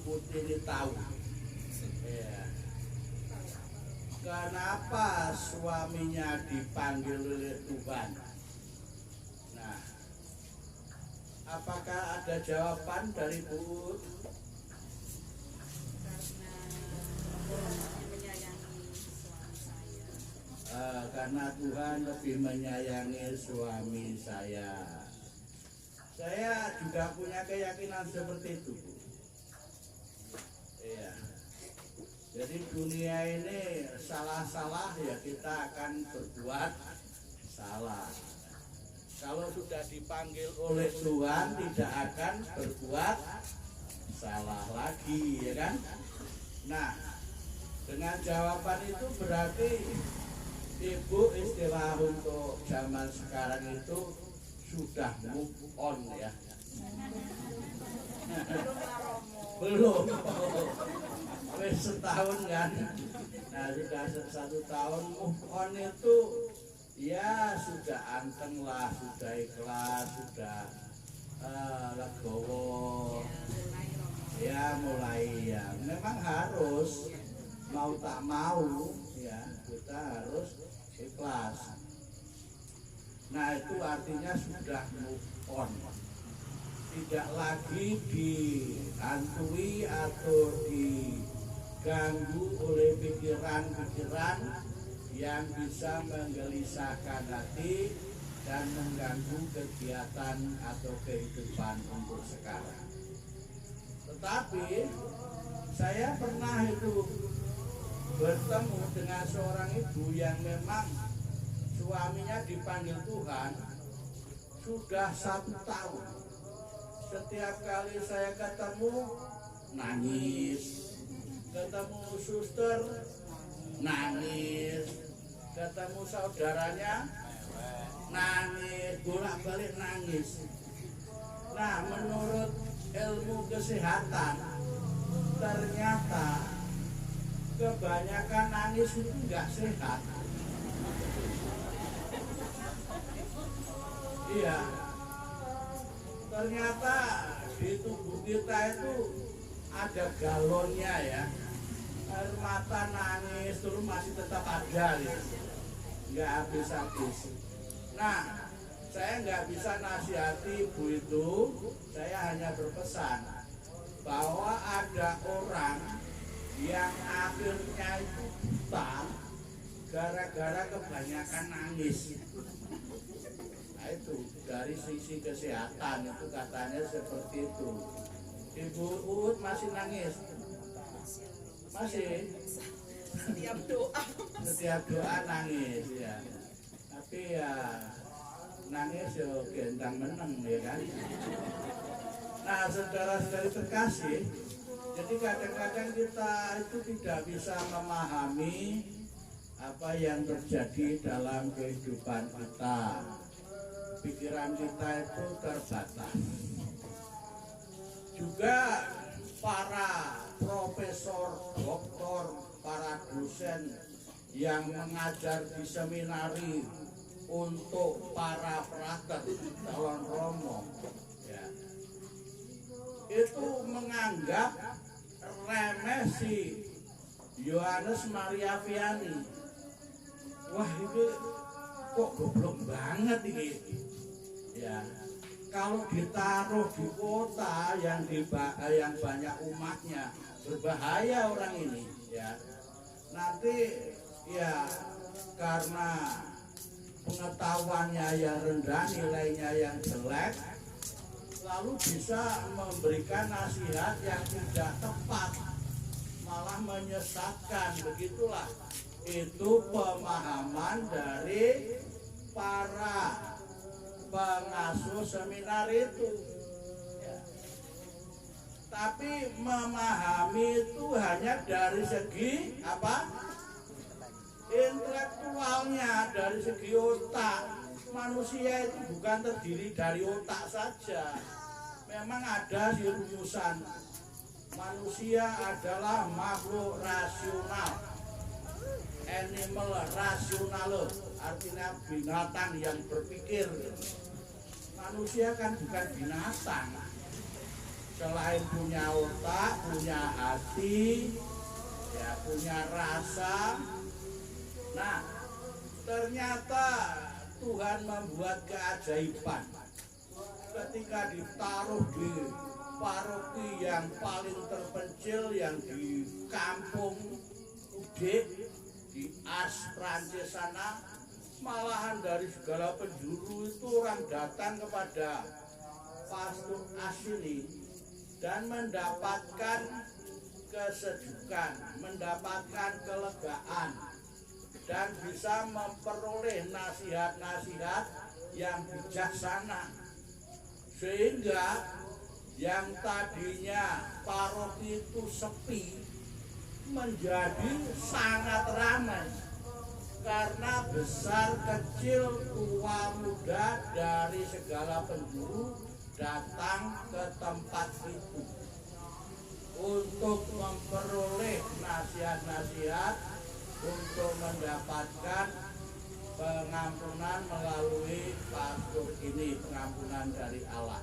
Putri tahu. Ya. Kenapa suaminya dipanggil oleh Tuhan? Nah, apakah ada jawaban dari Bu? Karena Tuhan lebih menyayangi suami saya. Saya juga punya keyakinan seperti itu, Bu. Iya. Jadi dunia ini salah-salah ya kita akan berbuat salah. Kalau sudah dipanggil oleh Tuhan tidak akan berbuat salah lagi, ya kan? Nah, dengan jawaban itu berarti Ibu istilah untuk zaman sekarang itu sudah move on ya. Belum. Wes setahun kan. Nah, sudah 1 tahun move on itu ya sudah anteng lah, sudah ikhlas, sudah legowo. Ya mulai ya. Memang harus mau tak mau ya kita harus ikhlas. Nah itu artinya sudah move on, tidak lagi dihantui atau diganggu oleh pikiran-pikiran yang bisa menggelisahkan hati dan mengganggu kegiatan atau kehidupan untuk sekarang. Tetapi saya pernah itu bertemu dengan seorang ibu yang memang suaminya dipanggil Tuhan sudah 1 tahun. Setiap kali saya ketemu nangis, ketemu suster nangis, ketemu saudaranya nangis, bolak-balik nangis. Nah, menurut ilmu kesehatan ternyata kebanyakan nangis itu enggak sehat. Iya. Ternyata di tubuh kita itu ada galonnya ya. Air mata nangis terus masih tetap ada gitu. Enggak habis-habis. Nah, saya enggak bisa nasihati ibu itu. Saya hanya berpesan bahwa ada orang yang akhirnya itu buta gara-gara kebanyakan nangis. Nah itu dari sisi kesehatan itu katanya seperti itu. Ibu Uut masih nangis? Masih? Setiap doa nangis ya. Tapi ya nangis ya gendang meneng ya kan. Nah saudara-saudari terkasih, jadi kadang-kadang kita itu tidak bisa memahami apa yang terjadi dalam kehidupan kita. Pikiran kita itu terbatas. Juga para profesor, doktor, para dosen yang mengajar di seminari untuk para frater calon romo ya, itu menganggap remeh si Yohanes Maria Vianney. Wah itu kok goblok banget ini ya. Kalau ditaruh di kota yang banyak umatnya, berbahaya orang ini ya. Nanti ya karena pengetahuannya yang rendah, nilainya yang jelek, lalu bisa memberikan nasihat yang tidak tepat, malah menyesatkan. Begitulah itu pemahaman dari para pengasuh seminar itu ya. Tapi memahami itu hanya dari segi apa? Intelektualnya, dari segi otak. Manusia itu bukan terdiri dari otak saja. Memang ada di rumusan. Manusia adalah makhluk rasional, animal rasional, artinya binatang yang berpikir. Manusia kan bukan binatang. selain punya otak, punya hati, ya punya rasa. Nah, ternyata Tuhan membuat keajaiban ketika ditaruh di paroki yang paling terpencil yang di kampung Udik di As Prancis sana, malahan dari segala penjuru itu orang datang kepada Pastor As ini dan mendapatkan kesejukan, mendapatkan kelegaan, dan bisa memperoleh nasihat-nasihat yang bijaksana, sehingga yang tadinya paroki itu sepi menjadi sangat ramai karena besar kecil tua muda dari segala penjuru datang ke tempat itu untuk memperoleh nasihat-nasihat, untuk mendapatkan pengampunan melalui pastor ini, pengampunan dari Allah.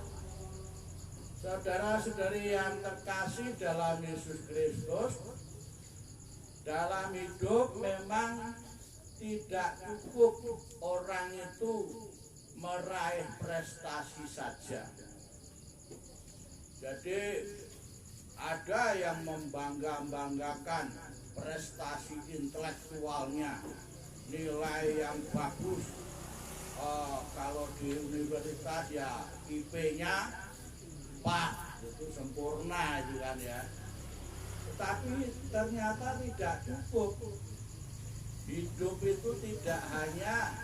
Saudara-saudari yang terkasih dalam Yesus Kristus, dalam hidup memang tidak cukup orang itu meraih prestasi saja. Jadi ada yang membangga-banggakan prestasi intelektualnya, nilai yang bagus. Kalau di universitas ya IP-nya pas, itu sempurna itu kan ya. Tetapi ternyata tidak cukup. Hidup itu tidak hanya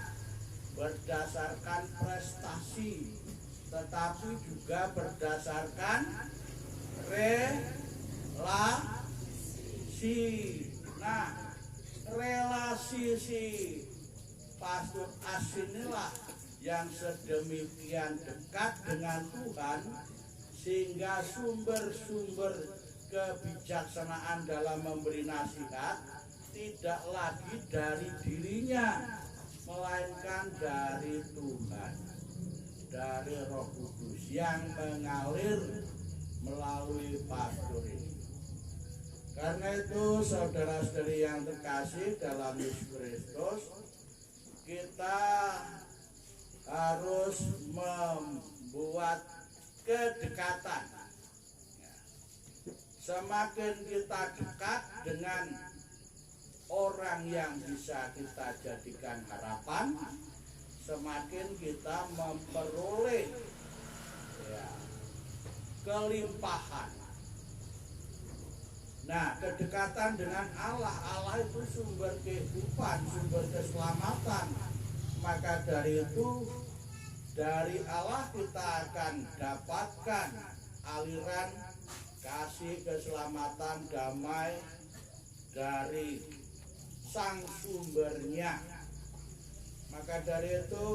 berdasarkan prestasi, tetapi juga berdasarkan relasi. Nah, relasi si Pastor As inilah yang sedemikian dekat dengan Tuhan, sehingga sumber-sumber kebijaksanaan dalam memberi nasihat tidak lagi dari dirinya, melainkan dari Tuhan, dari Roh Kudus yang mengalir melalui pastor ini. Karena itu saudara-saudari yang terkasih dalam Yesus Kristus, kita harus membuat kedekatan. Semakin kita dekat dengan orang yang bisa kita jadikan harapan, semakin kita memperoleh kelimpahan. Nah, kedekatan dengan Allah, Allah itu sumber kehidupan, sumber keselamatan. Maka dari itu, dari Allah kita akan dapatkan aliran kasih, keselamatan, damai dari sang sumbernya. Maka dari itu,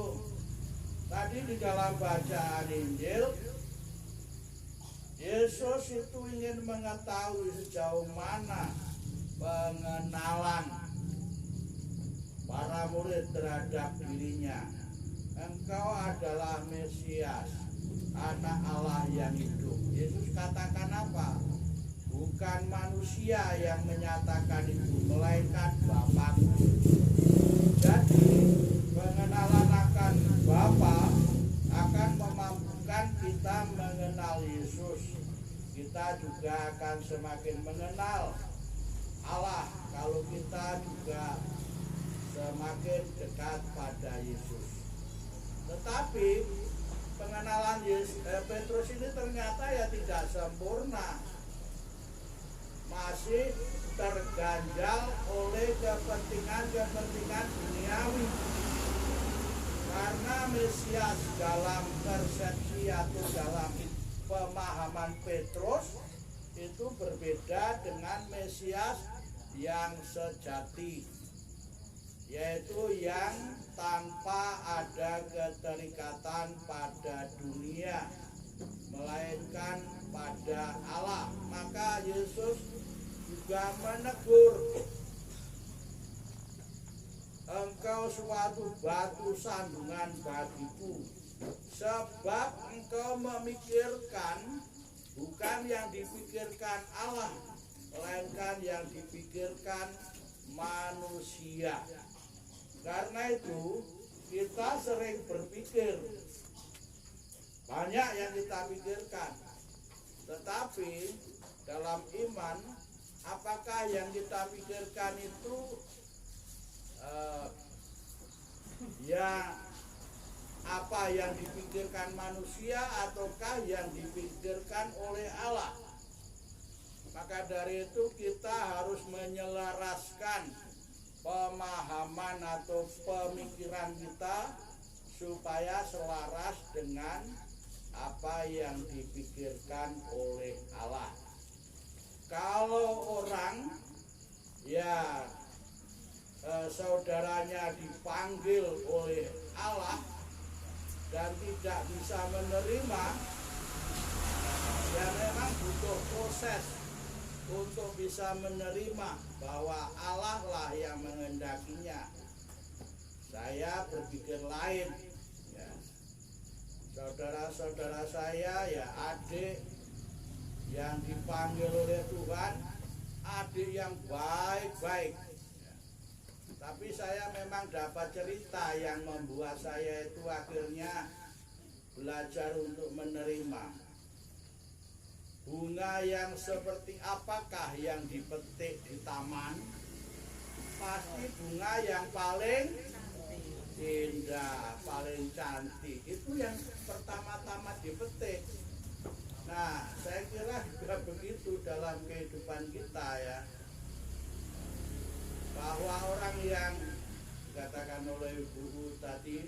tadi di dalam bacaan Injil, Yesus itu ingin mengetahui sejauh mana pengenalan para murid terhadap dirinya. Engkau adalah Mesias, Anak Allah yang hidup. Yesus katakan apa? Bukan manusia yang menyatakan itu, melainkan Bapa-Ku. Jadi pengenalan akan Bapa akan memampukan kita mengenal Yesus. Kita juga akan semakin mengenal Allah kalau kita juga semakin dekat pada Yesus. Tetapi pengenalan Petrus ini ternyata ya tidak sempurna, masih terganjal oleh kepentingan duniawi. Karena Mesias dalam persepsi atau dalam pemahaman Petrus itu berbeda dengan Mesias yang sejati, yaitu yang tanpa ada keterikatan pada dunia, melainkan pada Allah. Maka Yesus juga menegur, engkau suatu batu sandungan bagiku, sebab engkau memikirkan bukan yang dipikirkan Allah, melainkan yang dipikirkan manusia. Karena itu kita sering berpikir, banyak yang kita pikirkan, tetapi dalam iman, apakah yang kita pikirkan itu ya apa yang dipikirkan manusia ataukah yang dipikirkan oleh Allah? Maka dari itu kita harus menyelaraskan pemahaman atau pemikiran kita supaya selaras dengan apa yang dipikirkan oleh Allah. Kalau orang ya saudaranya dipanggil oleh Allah dan tidak bisa menerima, ya memang butuh proses untuk bisa menerima bahwa Allah lah yang menghendakinya. Saya berpikir lain, ya. Saudara-saudara saya, ya adik yang dipanggil oleh Tuhan, adik yang baik-baik. Tapi saya memang dapat cerita yang membuat saya itu akhirnya belajar untuk menerima. Bunga yang seperti apakah yang dipetik di taman? Pasti bunga yang paling indah, paling cantik. Itu yang pertama-tama dipetik. Nah, saya kira juga begitu dalam kehidupan kita ya. Bahwa orang yang dikatakan oleh Ibu tadi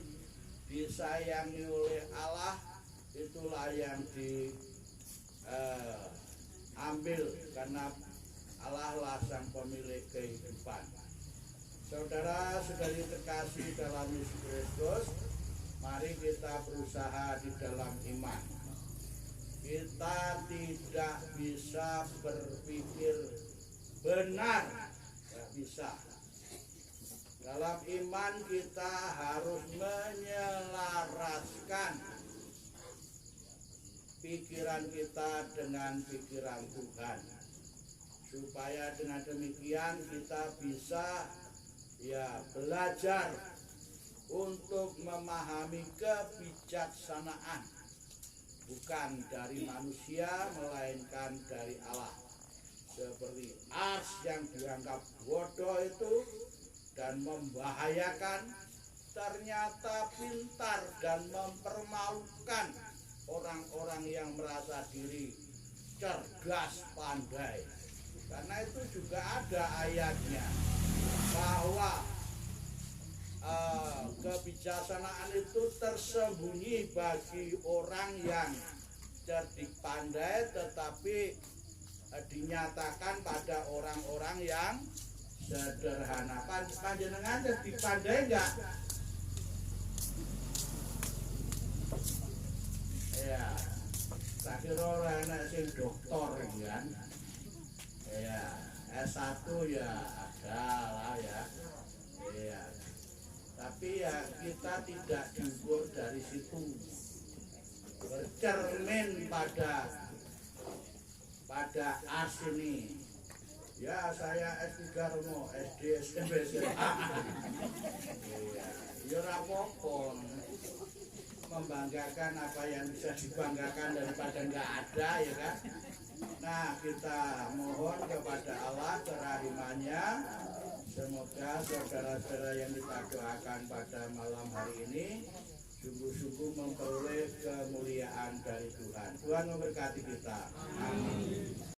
disayangi oleh Allah, itulah yang diambil karena Allah lah sang pemilik kehidupan. Saudara saudari terkasih dalam Yesus Kristus, mari kita berusaha di dalam iman. Kita tidak bisa berpikir benar, tidak bisa. Dalam iman kita harus menyelaraskan pikiran kita dengan pikiran Tuhan, supaya dengan demikian kita bisa ya belajar untuk memahami kebijaksanaan, bukan dari manusia melainkan dari Allah. Seperti ars yang dianggap bodoh itu dan membahayakan, ternyata pintar dan mempermalukan orang-orang yang merasa diri cerdas pandai. Karena itu juga ada ayatnya bahwa kebijaksanaan itu tersembunyi bagi orang yang cerdik pandai, tetapi dinyatakan pada orang-orang yang sederhana. Panjenengan cerdik pandai enggak? Ya, tak kira ora enak sing doktor kan. Ya, S1 ya ada lah ya. Ya. Tapi ya kita tidak diukur dari situ. Bercermin pada as ini. Ya saya S3 Romo, SD, SMP, SMA. Iya, ya ora apa-apa. Membanggakan apa yang bisa dibanggakan daripada enggak ada ya kan. Nah, kita mohon kepada Allah kerahimannya. Semoga saudara-saudara yang kita doakan pada malam hari ini sungguh-sungguh memperoleh kemuliaan dari Tuhan. Tuhan memberkati kita. Amin.